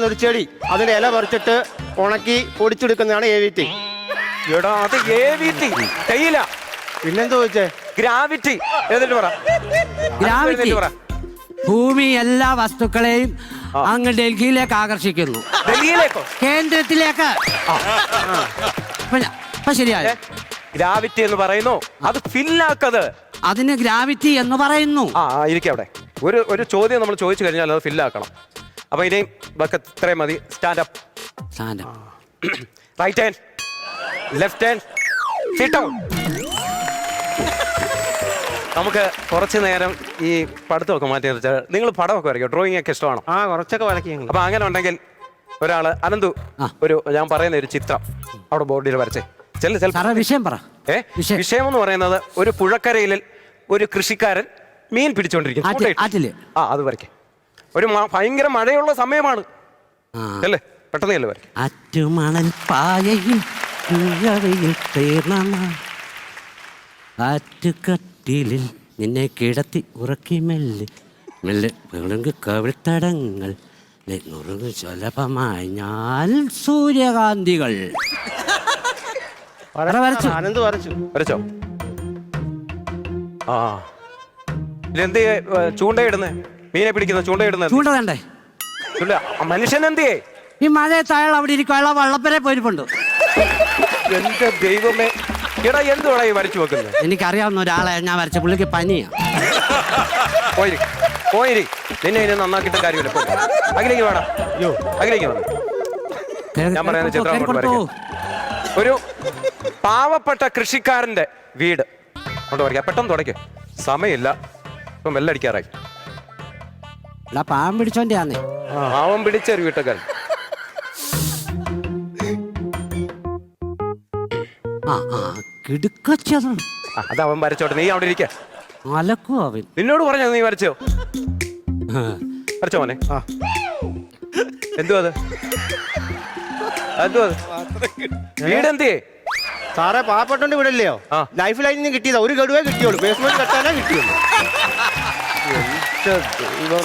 ഒരു ചെടി അതിന്റെ ഇല പറിച്ചിട്ട് ഉണക്കി പൊടിച്ചെടുക്കുന്നതാണ് AVT. എടാ അത് AVT തേയില. പിന്നെന്താ ചോദിച്ചേ? ഗ്രാവിറ്റി. ഏതിട്ട് പറ? ഗ്രാവിറ്റി ഭൂമി എല്ലാ വസ്തുക്കളെയും അങ്ങ് ഡൽഹിയിലേക്ക് ആകർഷിക്കുന്നു. ഡൽഹിയിലേക്കോ? കേന്ദ്രത്തിലേക്ക്. ശരിയായ ഗ്രാവിറ്റി എന്ന് പറയുന്നു. അത് ഫില്ലാക്കത്. അതിന് ഗ്രാവിറ്റി എന്ന് പറയുന്നു. ഇരിക്കും അവിടെ. ഒരു ചോദ്യം നമ്മൾ ചോദിച്ചു കഴിഞ്ഞാൽ അത് ഫില്ലാക്കണം. അപ്പൊ ഇനിയും ഇത്രയും മതി. Stand up. Right hand, left hand, sit down. നമുക്ക് കുറച്ച് നേരം ഈ പഠിത്തമൊക്കെ മാറ്റി വെച്ചാൽ നിങ്ങൾ പടമൊക്കെ വരയ്ക്കും, ഡ്രോയിങ് ഒക്കെ ഇഷ്ടമാണോ? കുറച്ചൊക്കെ വരയ്ക്കും. അപ്പൊ അങ്ങനെ ഉണ്ടെങ്കിൽ ഒരാള് അനന്തു ഞാൻ പറയുന്ന ഒരു ചിത്രം അവിടെ ബോർഡിൽ വരച്ചേ. വിഷയം പറ. വിഷയം എന്ന് പറയുന്നത് ഒരു പുഴക്കരയിൽ ഒരു കൃഷിക്കാരൻ മീൻ പിടിച്ചോണ്ടിരിക്കും. അത് വരയ്ക്കേ. ഒരു ഭയങ്കര മഴയുള്ള സമയമാണ് അല്ലേ? പെട്ടെന്ന് അല്ലേ വരയ്ക്കും. ആറ്റുമണൽ പായയിൽ ആറ്റുകട്ടിലിൽ നിന്നെ കിടത്തി ഉറക്കി മെല്ലെ മെല്ലെ കവിൾത്തടങ്ങൾ സുലഭമായി ഞാൻ സൂര്യകാന്തികൾ വരച്ചോ? ഇതെന്ത് ചൂണ്ടയിടുന്നേ? മീനെ പിടിക്കുന്ന ചൂണ്ടയിടുന്നത്? ചൂണ്ട വേണ്ടേ? മനുഷ്യൻ എന്തിയേ? ഈ മഴയത്ത് അയാൾ അവിടെ ഇരിക്കും. അയാൾ വള്ളപ്പരെ പോയിരിപ്പുണ്ട്. എന്റെ ദൈവമേ, എടാ എന്തുവാടാ ഈ വരച്ചു വെക്കുന്നത്? എനിക്കറിയാവുന്ന ഒരാളെ ഞാൻ വരച്ച പുള്ളിക്ക് പനിയാ. പോയിരി നിന്നെ ഇനി നന്നാക്കിയിട്ട് കാര്യമില്ല. അഖിലേക്ക് വേണം. അഖിലേക്ക് വേണം. ഞാൻ പറയുന്ന ചിത്രം വരയ്ക്കാം. ഒരു പാവപ്പെട്ട കൃഷിക്കാരന്റെ വീട് കൊണ്ട് വരയ്ക്കാം. പെട്ടെന്ന് തുടയ്ക്ക്, സമയമില്ല. ഇപ്പം വെല്ലടിക്കാറായി. പാവം പിടിച്ചോന്റെ ആന്നേ. പാവം പിടിച്ചൊരു വീട്ടുകാരൻ. അത് അവൻ വരച്ചോട്ടെ, നീ അവിടെ ഇരിക്ക. നിന്നോട് പറഞ്ഞോ നീ വരച്ചോ? വരച്ചോ മോനെ. എന്തുവാ അത്? വീടെന്തേ? സാറേ പാവപ്പെട്ടോണ്ട് വീടല്ലയോ? ലൈഫ് ലൈനിൽ നിന്ന് കിട്ടിയതാ. ഒരു ഗഡുവേ കിട്ടിയുള്ളൂ. ബേസ്മെന്റ് കെട്ടാനേ കിട്ടിയുള്ളൂ.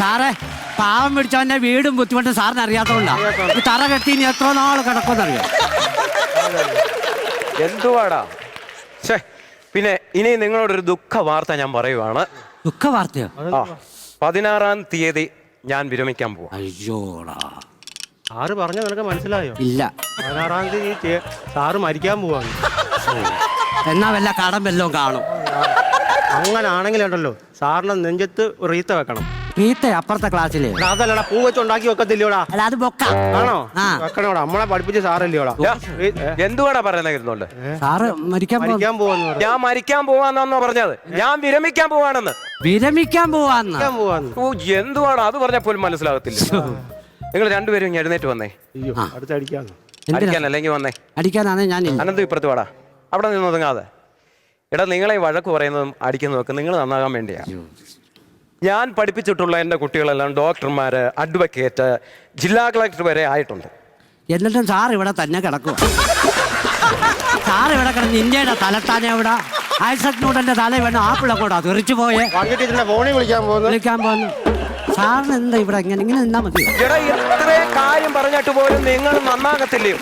സാറേ പാവം പിടിച്ചവന്റെ വീടും ബുദ്ധിമുട്ടും സാറിന് അറിയാത്തോണ്ടാ. ഈ തറ കെട്ടി ഇനി എത്ര നാൾ കിടക്കുമെന്നറിയാം. എന്തുവാടാ? പിന്നെ ഇനി നിങ്ങളോടൊരു ദുഃഖ വാർത്ത ഞാൻ പറയുവാണ്. ദുഃഖ വാർത്തയോ? 16-ാം തീയതി ഞാൻ വിരമിക്കാൻ പോവാ. അയ്യോടാ. സാറ് പറഞ്ഞ നിനക്ക് മനസ്സിലായോ? ഇല്ല. 16-ാം തീയതി സാറ് മരിക്കാൻ പോവാണ്. എന്നാ വല്ല കടം വല്ലതും കാണും. അങ്ങനാണെങ്കിലുണ്ടല്ലോ സാറിന്റെ നെഞ്ചത്ത് റീത്ത വെക്കണം. റീത്ത അപ്പുറത്തെ ക്ലാസ്സിലെ അതല്ലടാ, പൂ വെച്ച് ഉണ്ടാക്കി വെക്കത്തില്ലോടാ. അല്ല അത് ബൊക്ക ആണോ? വെക്കണോടാ. നമ്മളെ പഠിപ്പിച്ച സാറല്ലോടാ. എന്തുവാടാ പറയുന്നോണ്ട്? സാറ് മരിക്കാൻ പോവാന്ന്. ഞാൻ മരിക്കാൻ പോവാന്നാന്നോ പറഞ്ഞത്? ഞാൻ വിരമിക്കാൻ പോവാണെന്ന്. വിരമിക്കാൻ പോവാന്ന്? എന്തുവാടാ അത് പറഞ്ഞാൽ പോലും മനസ്സിലാകത്തില്ല. നിങ്ങൾ രണ്ടുപേരും ഇങ്ങനെ എഴുന്നേറ്റ് വന്നേ. അടിക്കാനല്ലെങ്കിൽ വന്നേ. അടിക്കാനാണേ ഞാൻ. അനന്ത് ഇപ്പുറത്ത് വാടാ. അവിടെ നിന്ന് ഒതുങ്ങാതെ. എടാ നിങ്ങളെ വഴക്ക് പറയുന്നതും അടിക്കുന്നതും ഒക്കെ നിങ്ങൾ നന്നാകാൻ വേണ്ടിയാണ്. ഞാൻ പഠിപ്പിച്ചിട്ടുള്ള എൻ്റെ കുട്ടികളെല്ലാം ഡോക്ടർമാര്, അഡ്വക്കേറ്റ്, ജില്ലാ കളക്ടർ വരെ ആയിട്ടുണ്ട്. എന്നിട്ടും സാർ ഇവിടെ തന്നെ കിടക്കുക. സാർ ഇവിടെ കിടന്ന് ഇന്ത്യയുടെ തലത്താനെ ഇവിടെ ഐസക് ന്യൂട്ടന്റെ തല വേണം ആപ്പിളെ കൂടാ തെറിച്ചു പോയെ വിളിക്കാൻ പോകുന്നു. സാറിന് എന്താ ഇവിടെ ഇങ്ങനെ നിന്നാ മതി? ഇത്രയും കാര്യം പറഞ്ഞിട്ട് പോലും നിങ്ങൾ നന്നാകത്തില്ലയോ?